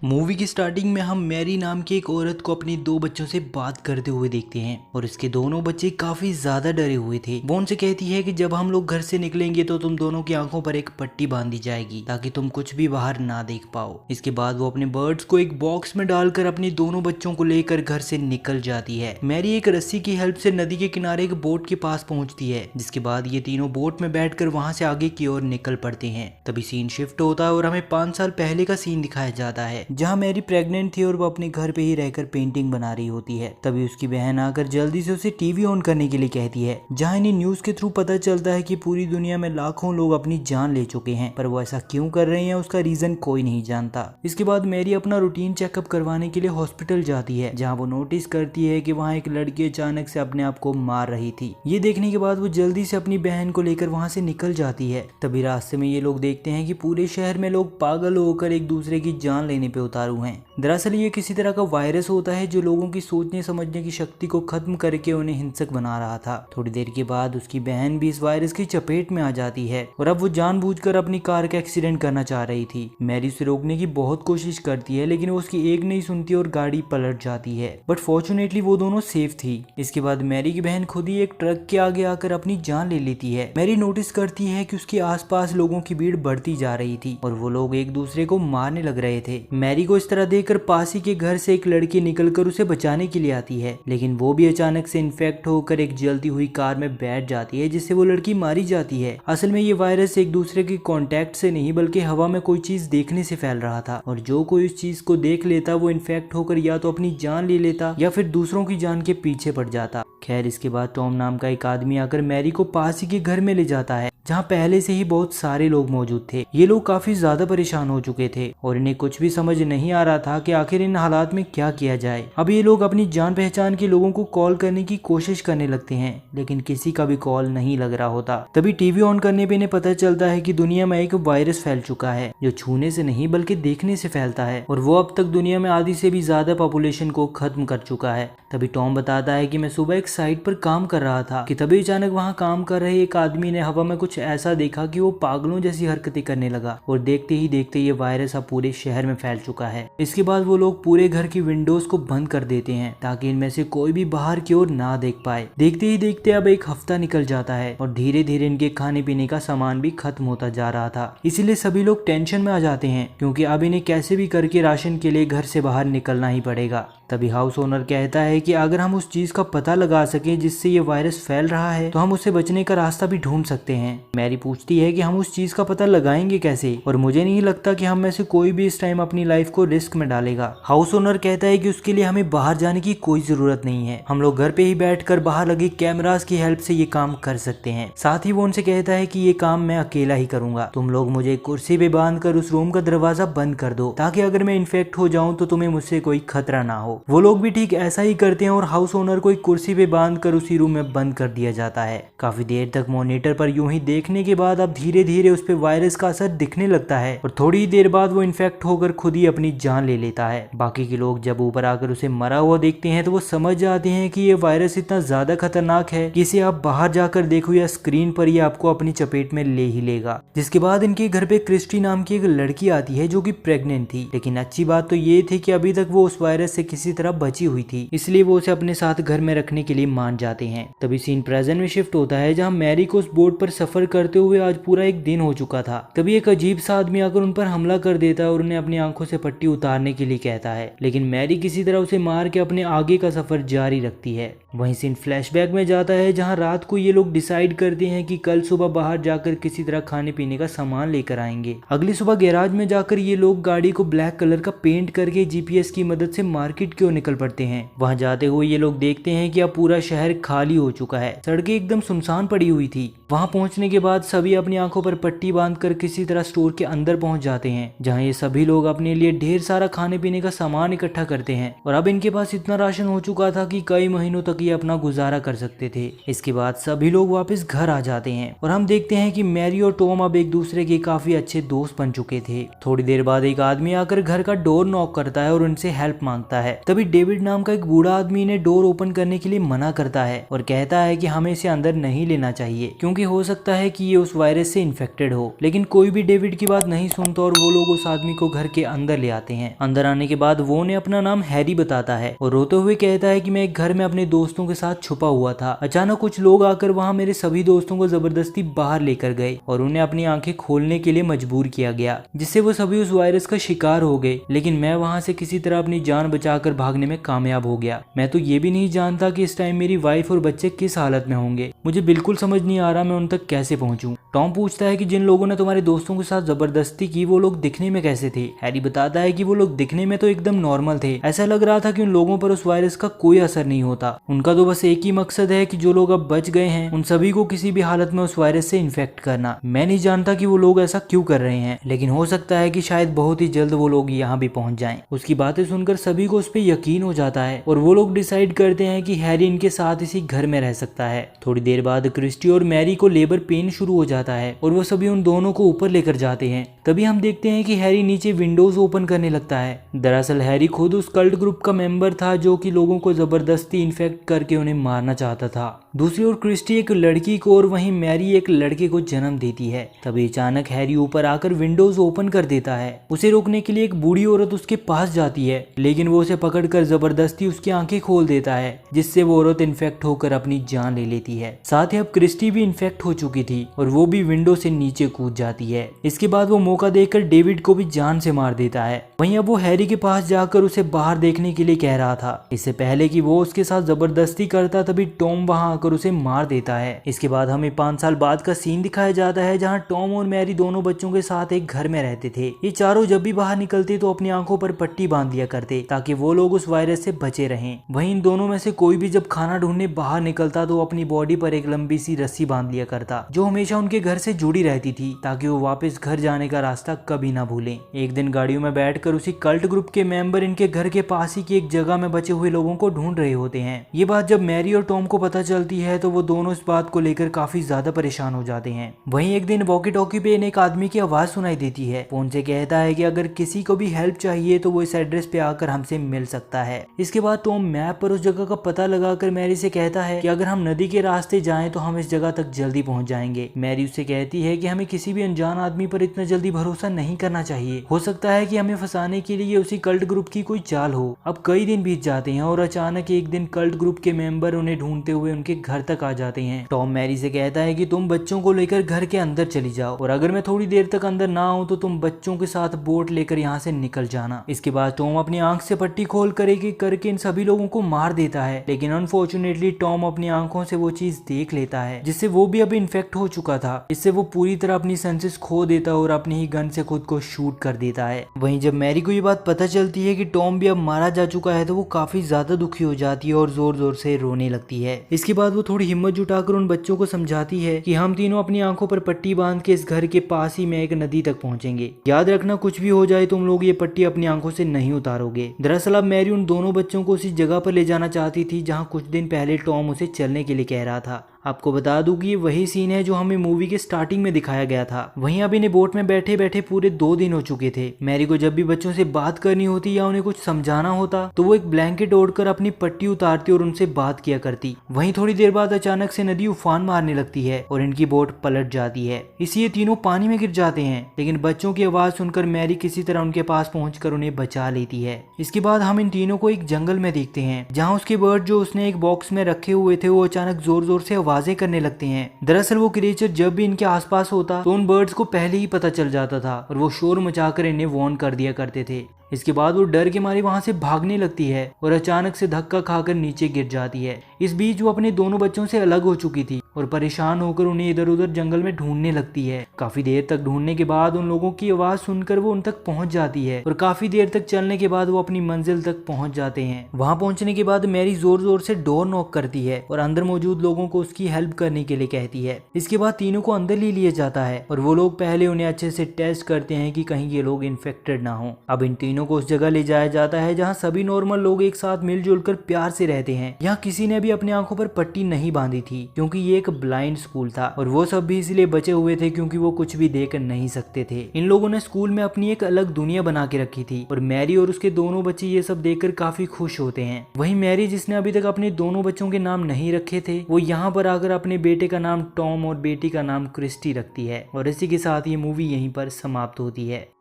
Movie की starting में हम मैरी नाम की एक औरत को अपने दो बच्चों से बात करते हुए देखते हैं और इसके दोनों बच्चे काफी ज्यादा डरे हुए थे। वो उनसे कहती है कि जब हम लोग घर से निकलेंगे तो तुम दोनों की आंखों पर एक पट्टी बांधी जाएगी ताकि तुम कुछ भी बाहर ना देख पाओ। इसके बाद वो अपने बर्ड्स को एक बॉक्स में डालकर अपने दोनों बच्चों को लेकर घर से निकल जाती है। मैरी एक रस्सी की हेल्प से नदी के किनारे एक बोट के पास पहुंचती है, जिसके बाद ये तीनों बोट में बैठकर वहां से आगे की ओर निकल पड़ते हैं। तभी सीन शिफ्ट होता है और हमें 5 साल पहले का सीन दिखाया जाता है जहाँ मैरी प्रेग्नेंट थी और वो अपने घर पे ही रहकर पेंटिंग बना रही होती है। तभी उसकी बहन आकर जल्दी से उसे टीवी ऑन करने के लिए कहती है, जहाँ इन्हें न्यूज के थ्रू पता चलता है कि पूरी दुनिया में लाखों लोग अपनी जान ले चुके हैं, पर वो ऐसा क्यों कर रहे हैं उसका रीजन कोई नहीं जानता। इसके बाद मैरी अपना रूटीन चेकअप करवाने के लिए हॉस्पिटल जाती है, जहाँ वो नोटिस करती है कि वहाँ एक लड़की अचानक से अपने आप को मार रही थी। ये देखने के बाद वो जल्दी से अपनी बहन को लेकर वहाँ से निकल जाती है। तभी रास्ते में ये लोग देखते हैं कि पूरे शहर में लोग पागल होकर एक दूसरे की जान लेने पे उतारू हैं। दरअसल ये किसी तरह का वायरस होता है जो लोगों की सोचने समझने की शक्ति को खत्म करके उन्हें हिंसक बना रहा था। थोड़ी देर के बाद उसकी बहन भी इस वायरस की चपेट में आ जाती है और अब वो जानबूझकर अपनी कार का एक्सीडेंट करना चाह रही थी। मैरी उसे रोकने की बहुत कोशिश करती है, लेकिन वो उसकी एक नहीं सुनती और गाड़ी पलट जाती है, बट फॉर्चुनेटली वो दोनों सेफ थी। इसके बाद मैरी की बहन खुद ही एक ट्रक के आगे आकर अपनी जान ले लेती है। मैरी नोटिस करती है कि उसके आसपास लोगों की भीड़ बढ़ती जा रही थी और वो लोग एक दूसरे को मारने लग रहे थे। मैरी को इस तरह देखकर पास ही के घर से एक लड़की निकलकर उसे बचाने के लिए आती है, लेकिन वो भी अचानक से इन्फेक्ट होकर एक जलती हुई कार में बैठ जाती है, जिससे वो लड़की मारी जाती है। असल में ये वायरस एक दूसरे के कांटेक्ट से नहीं बल्कि हवा में कोई चीज देखने से फैल रहा था, और जो कोई उस चीज को देख लेता वो इन्फेक्ट होकर या तो अपनी जान ले लेता या फिर दूसरों की जान के पीछे पड़ जाता। खैर, इसके बाद टॉम नाम का एक आदमी आकर मैरी को पास ही के घर में ले जाता है, जहाँ पहले से ही बहुत सारे लोग मौजूद थे। ये लोग काफी ज्यादा परेशान हो चुके थे और इन्हें कुछ भी समझ नहीं आ रहा था कि आखिर इन हालात में क्या किया जाए। अब ये लोग अपनी जान पहचान के लोगों को कॉल करने की कोशिश करने लगते हैं, लेकिन किसी का भी कॉल नहीं लग रहा होता। तभी टीवी ऑन करने पे इन्हें पता चलता है कि दुनिया में एक वायरस फैल चुका है जो छूने से नहीं बल्कि देखने से फैलता है, और वो अब तक दुनिया में आधी से भी ज्यादा पॉपुलेशन को खत्म कर चुका है। तभी टॉम बताता है कि मैं सुबह एक साइट पर काम कर रहा था कि तभी अचानक वहाँ काम कर रहे एक आदमी ने हवा में कुछ ऐसा देखा कि वो पागलों जैसी हरकतें करने लगा, और देखते ही देखते ये वायरस अब पूरे शहर में फैल चुका है। इसके बाद वो लोग पूरे घर की विंडोज को बंद कर देते हैं ताकि इनमें से कोई भी बाहर की ओर ना देख पाए। देखते ही देखते अब एक हफ्ता निकल जाता है और धीरे धीरे इनके खाने पीने का सामान भी खत्म होता जा रहा था। इसीलिए सभी लोग टेंशन में आ जाते हैं, क्योंकि अब इन्हें कैसे भी करके राशन के लिए घर से बाहर निकलना ही पड़ेगा। तभी हाउस ओनर कहता है कि अगर हम उस चीज का पता लगा सके जिससे ये वायरस फैल रहा है तो हम उससे बचने का रास्ता भी ढूंढ सकते हैं। मैरी पूछती है कि हम उस चीज का पता लगाएंगे कैसे, और मुझे नहीं लगता कि हम में से कोई भी इस टाइम अपनी लाइफ को रिस्क में डालेगा। हाउस ओनर कहता है कि उसके लिए हमें बाहर जाने की कोई जरूरत नहीं है, हम लोग घर पे ही बैठकर बाहर लगे कैमरास की हेल्प से ये काम कर सकते हैं। साथ ही वो उनसे कहता है कि ये काम मैं अकेला ही करूंगा, तुम लोग मुझे कुर्सी पे बांध कर उस रूम का दरवाजा बंद कर दो ताकि अगर मैं इन्फेक्ट हो जाऊं तो तुम्हें मुझसे कोई खतरा ना हो। वो लोग भी ठीक ऐसा ही करते हैं और हाउस ओनर को एक कुर्सी पे बांध कर उसी रूम में बंद कर दिया जाता है। काफी देर तक मॉनिटर पर यूं ही देखने के बाद अब धीरे धीरे उस पे वायरस का असर दिखने लगता है और थोड़ी देर बाद वो इन्फेक्ट होकर खुद ही अपनी जान ले लेता है। बाकी के लोग जब ऊपर आकर उसे मरा हुआ देखते हैं तो वो समझ जाते हैं कि ये वायरस इतना ज्यादा खतरनाक है कि इसे आप बाहर जाकर देखो या स्क्रीन पर ही आपको अपनी चपेट में ले ही लेगा। जिसके बाद इनके घर पे क्रिस्टी नाम की एक लड़की आती है जो कि प्रेग्नेंट थी, लेकिन अच्छी बात तो ये थी कि अभी तक वो उस वायरस से किसी तरह बची हुई थी, इसलिए वो उसे अपने साथ घर में रखने के लिए मान जाते हैं। तभी सीन प्रेजेंट में शिफ्ट होता है जहाँ मैरी को उस बोट पर सफर करते हुए आज पूरा एक दिन हो चुका था। तभी एक अजीब सा आदमी आकर उन पर हमला कर देता है और उन्हें अपनी आंखों से पट्टी उतारने के लिए कहता है, लेकिन मैरी किसी तरह उसे मार के अपने आगे का सफर जारी रखती है। वहीं सीन फ्लैशबैक में जाता है जहां रात को ये लोग डिसाइड करते हैं कि कल सुबह बाहर जाकर किसी तरह खाने पीने का सामान लेकर आएंगे। अगली सुबह गैराज में जाकर ये लोग गाड़ी को ब्लैक कलर का पेंट करके जीपीएस की मदद से मार्केट की ओर निकल पड़ते हैं। वहां जाते हुए ये लोग देखते हैं कि अब पूरा शहर खाली हो चुका है, सड़कें एकदम सुनसान पड़ी हुई थी। वहां पहुंचने के बाद सभी अपनी आंखों पर पट्टी बांधकर किसी तरह स्टोर के अंदर पहुंच जाते हैं, जहां ये सभी लोग अपने लिए ढेर सारा खाने पीने का सामान इकट्ठा करते हैं। और अब इनके पास इतना राशन हो चुका था कि कई महीनों तक ये अपना गुजारा कर सकते थे। इसके बाद सभी लोग वापस घर आ जाते हैं और हम देखते हैं कि मैरी और टॉम अब एक दूसरे के काफी अच्छे दोस्त बन चुके थे। थोड़ी देर बाद एक आदमी आकर घर का डोर नॉक करता है और उनसे हेल्प मांगता है। तभी डेविड नाम का एक बूढ़ा आदमी ने डोर ओपन करने के लिए मना करता है और कहता है कि हमें इसे अंदर नहीं लेना चाहिए, क्योंकि हो सकता है है कि ये उस वायरस से इन्फेक्टेड हो, लेकिन कोई भी डेविड की बात नहीं सुनता और वो लोग उस आदमी को घर के अंदर ले आते हैं। अंदर आने के बाद वो ने अपना नाम हैरी बताता है और रोते हुए कहता है कि मैं एक घर में अपने दोस्तों के साथ छुपा हुआ था। अचानक कुछ लोग आकर वहाँ मेरे सभी दोस्तों को जबरदस्ती बाहर लेकर गए और उन्हें अपनी आंखें खोलने के लिए मजबूर किया गया, जिससे वो सभी उस वायरस का शिकार हो गए। लेकिन मैं वहाँ से किसी तरह अपनी जान बचाकर भागने में कामयाब हो गया। मैं तो ये भी नहीं जानता कि इस टाइम मेरी वाइफ और बच्चे किस हालत में होंगे। मुझे बिल्कुल समझ नहीं आ रहा मैं उन तक कैसे पहुंचूं। टॉम पूछता है कि जिन लोगों ने तुम्हारे दोस्तों के साथ जबरदस्ती की वो लोग दिखने में कैसे थे। हैरी बताता है कि वो लोग दिखने में तो एकदम नॉर्मल थे। ऐसा लग रहा था कि उन लोगों पर उस वायरस का कोई असर नहीं होता। उनका तो बस एक ही मकसद है कि जो लोग अब बच गए हैं उन सभी को किसी भी हालत में उस वायरस से इन्फेक्ट करना। मैं नहीं जानता कि वो लोग ऐसा क्यों कर रहे हैं, लेकिन हो सकता है कि शायद बहुत ही जल्द वो लोग यहाँ भी पहुंच जाएं। उसकी बातें सुनकर सभी को उस पर यकीन हो जाता है और वो लोग डिसाइड करते हैं कि हैरी इनके साथ इसी घर में रह सकता है। थोड़ी देर बाद क्रिस्टी और मैरी को लेबर पेन शुरू हो जाता है और वो सभी उन दोनों को ऊपर लेकर जाते हैं। तभी हम देखते हैं कि हैरी नीचे विंडोज ओपन करने लगता है। दरअसल हैरी खुद उस कल्ट ग्रुप का मेंबर था जो कि लोगों को जबरदस्ती इन्फेक्ट करके उन्हें मारना चाहता था। दूसरी ओर क्रिस्टी एक लड़की को और वहीं मैरी एक लड़के को जन्म देती है। तभी अचानक हैरी ऊपर आकर विंडोज ओपन कर देता है। उसे रोकने के लिए एक बूढ़ी औरत उसके पास जाती है, लेकिन वो उसे पकड़कर जबरदस्ती उसकी आंखें खोल देता है, जिससे वो औरत इन्फेक्ट होकर अपनी जान ले लेती है। साथ ही अब क्रिस्टी भी इन्फेक्ट हो चुकी थी और वो भी विंडो से नीचे कूद जाती है। इसके बाद वो मौका देखकर डेविड को भी जान से मार देता है। वहीं अब वो हैरी के पास जाकर उसे बाहर देखने के लिए कह रहा था। इससे पहले कि वो उसके साथ जबरदस्ती करता तभी टॉम वहां आकर उसे मार देता है। इसके बाद हमें 5 साल बाद का सीन दिखाया जाता है जहाँ टॉम और मैरी दोनों बच्चों के साथ एक घर में रहते थे। ये चारों जब भी बाहर निकलते तो अपनी आंखों पर पट्टी बांध दिया करते ताकि वो लोग उस वायरस से बचे रहें। वहीं इन दोनों में से कोई भी जब खाना ढूंढने बाहर निकलता तो अपनी बॉडी पर एक लंबी सी रस्सी बांध लिया करता जो हमेशा उनके घर से जुड़ी रहती थी ताकि वो वापस घर जाने का रास्ता कभी ना भूलें। एक दिन गाड़ियों में बैठकर उसी कल्ट ग्रुप के मेंबर इनके घर के पास ही की एक जगह में बचे हुए लोगों को ढूंढ रहे होते हैं। ये बात जब मैरी और टॉम को पता चलती है तो वो दोनों इस बात को लेकर काफी ज्यादा परेशान हो जाते हैं। वहीं एक दिन वॉकी टॉकी पे इन्हें एक आदमी की आवाज सुनाई देती है। वो उनसे कहता है कि अगर किसी को भी हेल्प चाहिए तो वो इस एड्रेस पे आकर हमसे मिल सकता है। इसके बाद टॉम मैप पर उस जगह का पता लगाकर मैरी से कहता है कि अगर हम नदी के रास्ते जाएं तो हम इस जगह तक जल्दी पहुंच जाएंगे। मैरी उससे कहती है कि हमें किसी भी अनजान आदमी पर इतना जल्दी भरोसा नहीं करना चाहिए। हो सकता है कि हमें फंसाने के लिए उसी कल्ट ग्रुप की कोई चाल हो। अब कई दिन बीत जाते हैं और अचानक एक दिन कल्ट ग्रुप के मेंबर उन्हें ढूंढते हुए उनके घर तक आ जाते हैं। टॉम मैरी से कहता है कि तुम बच्चों को लेकर घर के अंदर चली जाओ और अगर मैं थोड़ी देर तक अंदर ना आऊं तो तुम बच्चों के साथ बोट लेकर यहाँ से निकल जाना। इसके बाद टॉम अपनी आंख से पट्टी खोल करके इन सभी लोगों को मार देता है, लेकिन अनफॉर्चुनेटली टॉम अपनी आंखों से वो चीज देख लेता है जिससे वो भी अभी इन्फेक्ट हो चुका था। इससे वो पूरी तरह अपनी सेंसेस खो देता है और अपनी ही गन से खुद को शूट कर देता है। वहीं जब मैरी को ये बात पता चलती है कि टॉम भी अब मारा जा चुका है तो वो काफी ज्यादा दुखी हो जाती है और जोर जोर से रोने लगती है। इसके बाद वो थोड़ी हिम्मत जुटाकर उन बच्चों को समझाती है कि हम तीनों अपनी आंखों पर पट्टी बांध के इस घर के पास ही में एक नदी तक पहुंचेंगे। याद रखना कुछ भी हो जाए तुम लोग ये पट्टी अपनी आंखों से नहीं उतारोगे। दरअसल अब मैरी उन दोनों बच्चों को उसी जगह पर ले जाना चाहती थी जहां कुछ दिन पहले टॉम उसे चलने के लिए कह रहा था। आपको बता दूं कि ये वही सीन है जो हमें मूवी के स्टार्टिंग में दिखाया गया था। वहीं अब इन्हें बोट में बैठे बैठे पूरे 2 दिन हो चुके थे। मैरी को जब भी बच्चों से बात करनी होती या उन्हें कुछ समझाना होता तो वो एक ब्लैंकेट ओढ़कर अपनी पट्टी उतारती और उनसे बात किया करती। वहीं थोड़ी देर बाद अचानक से नदी उफान मारने लगती है और इनकी बोट पलट जाती है। इससे ये तीनों पानी में गिर जाते हैं, लेकिन बच्चों की आवाज सुनकर मैरी किसी तरह उनके पास पहुंचकर उन्हें बचा लेती है। इसके बाद हम इन तीनों को एक जंगल में देखते हैं जहाँ उसके बर्ड जो उसने एक बॉक्स में रखे हुए थे वो अचानक जोर जोर से आवाजें करने लगते हैं। दरअसल वो क्रिएचर जब भी इनके आसपास होता तो उन बर्ड्स को पहले ही पता चल जाता था और वो शोर मचाकर इन्हें वार्न कर दिया करते थे। इसके बाद वो डर के मारे वहां से भागने लगती है और अचानक से धक्का खाकर नीचे गिर जाती है। इस बीच वो अपने दोनों बच्चों से अलग हो चुकी थी और परेशान होकर उन्हें इधर उधर जंगल में ढूंढने लगती है। काफी देर तक ढूंढने के बाद उन लोगों की आवाज सुनकर वो उन तक पहुंच जाती है और काफी देर तक चलने के बाद वो अपनी मंजिल तक पहुंच जाते हैं। वहां पहुंचने के बाद मैरी जोर जोर से डोर नॉक करती है और अंदर मौजूद लोगों को उसकी हेल्प करने के लिए कहती है। इसके बाद तीनों को अंदर ले लिया जाता है और वो लोग पहले उन्हें अच्छे से टेस्ट करते हैं कि कहीं ये लोग इन्फेक्टेड ना हो। अब इन तीनों को उस जगह ले जाया जाता है जहाँ सभी नॉर्मल लोग एक साथ मिलजुल कर प्यार से रहते हैं। यहाँ किसी ने भी भी अपनी आंखों पर पट्टी नहीं बांधी थी क्योंकि ये एक ब्लाइंड स्कूल था और वो सब भी इसलिए बचे हुए थे क्योंकि वो कुछ भी देख नहीं सकते थे। इन लोगों ने स्कूल में अपनी एक अलग दुनिया बना के रखी थी और मैरी और उसके दोनों बच्चे ये सब देखकर काफी खुश होते हैं। वहीं मैरी, जिसने अभी तक अपने दोनों बच्चों के नाम नहीं रखे थे, वो यहाँ पर आकर अपने बेटे का नाम टॉम और बेटी का नाम क्रिस्टी रखती है। और इसी के साथ ये मूवी यहीं पर समाप्त होती है।